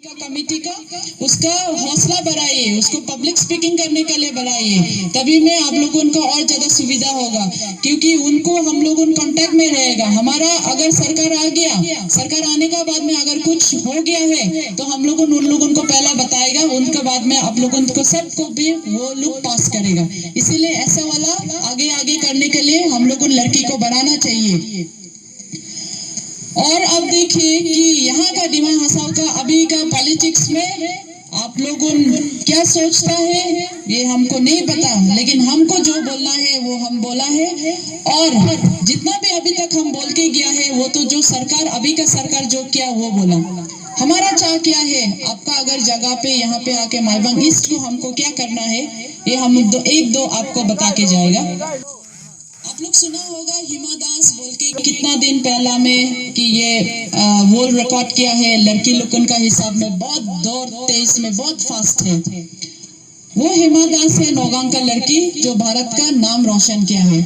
Committee का उसका हौसला बढ़ाइए, उसको पब्लिक स्पीकिंग करने के लिए बढ़ाइए, तभी में आप लोगों को और ज्यादा सुविधा होगा, क्योंकि उनको हम लोगों कांटेक्ट में रहेगा। हमारा अगर सरकार आ गया, सरकार आने का बाद में अगर कुछ हो गया है तो हम लोग उन लोगों को पहला बताएगा, उनके बाद में आप लोगों को सबको भी वो लोग पास करेगा। इसीलिए ऐसा वाला आगे आगे करने के लिए हम लोग लड़की को बढ़ाना चाहिए। और अब देखिए कि यहाँ का डिमा हसाओ का अभी का पॉलिटिक्स में आप लोगों क्या सोचता है ये हमको नहीं पता, लेकिन हमको जो बोलना है वो हम बोला है, और जितना भी अभी तक हम बोल के गया है वो तो जो सरकार अभी का सरकार जो किया वो बोला। हमारा चाह क्या है, आपका अगर जगह पे यहाँ पे आके माईबंग ईस्ट को हमको क्या करना है ये हम एक दो आपको बता के जाएगा। आप लोग सुना होगा हिमा दास बोल के कितना दिन पहला में कि ये वर्ल्ड रिकॉर्ड किया है लड़की लोगों का हिसाब में, बहुत दौड़ तेज में बहुत फास्ट है। वो हिमा दास है नौगांव का लड़की जो भारत का नाम रोशन किया है।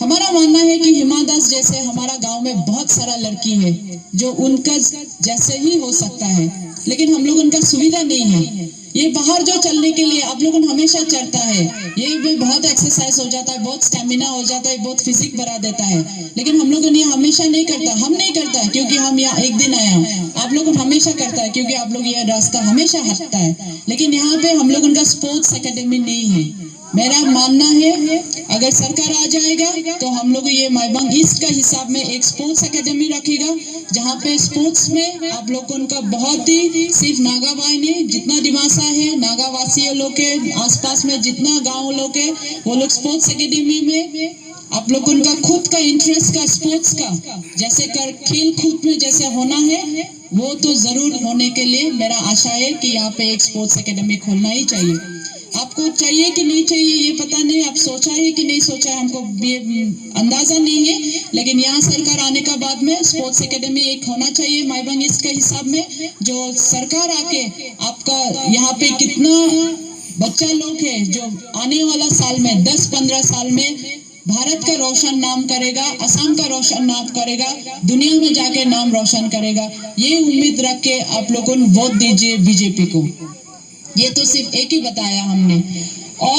हमारा मानना है कि हिमा दास जैसे हमारा गांव में बहुत सारा लड़की है जो उनका जैसे ही हो सकता है, लेकिन हम लोग उनका सुविधा नहीं है। ये बाहर जो चलने के लिए आप लोगों हमेशा चढ़ता है, ये भी बहुत एक्सरसाइज हो जाता है, बहुत स्टेमिना हो जाता है, बहुत फिजिक बढ़ा देता है, लेकिन हम लोगों ने हमेशा नहीं करता। हम नहीं करता क्योंकि हम यहाँ एक दिन आया, आप लोगों हमेशा करता है क्योंकि आप लोग ये रास्ता हमेशा हटता है, लेकिन यहाँ पे हम लोगों का स्पोर्ट्स एकेडमी नहीं है। मेरा मानना है अगर सरकार आ जाएगा तो हम लोग ये माईबंग ईस्ट का हिसाब में एक स्पोर्ट्स एकेडमी रखेगा, जहाँ पे स्पोर्ट्स में आप लोगों का बहुत ही सिर्फ नागाबाई ने जितना दिमासा है नागावासी लोग के आसपास में जितना गांव लोग है वो लोग स्पोर्ट्स एकेडमी में आप लोगों का खुद का इंटरेस्ट का स्पोर्ट्स का जैसे कर खेल कूद में जैसे होना है वो तो जरूर होने के लिए मेरा आशा है कि यहाँ पे एक स्पोर्ट्स एकेडमी खोलना ही चाहिए। आपको चाहिए कि नहीं चाहिए ये पता नहीं, आप सोचा है कि नहीं सोचा है हमको अंदाजा नहीं है, लेकिन यहाँ सरकार आने का बाद में स्पोर्ट्स एकेडमी एक होना चाहिए माईबंग ईस्ट के हिसाब में, जो सरकार आके आपका यहाँ पे कितना बच्चा लोग है जो आने वाला साल में 10-15 साल में भारत का रोशन नाम करेगा, असम का रोशन नाम करेगा, दुनिया में जाके नाम रोशन करेगा। ये उम्मीद रख के आप लोगों वोट दीजिए बीजेपी को। ये तो सिर्फ एक ही बताया हमने।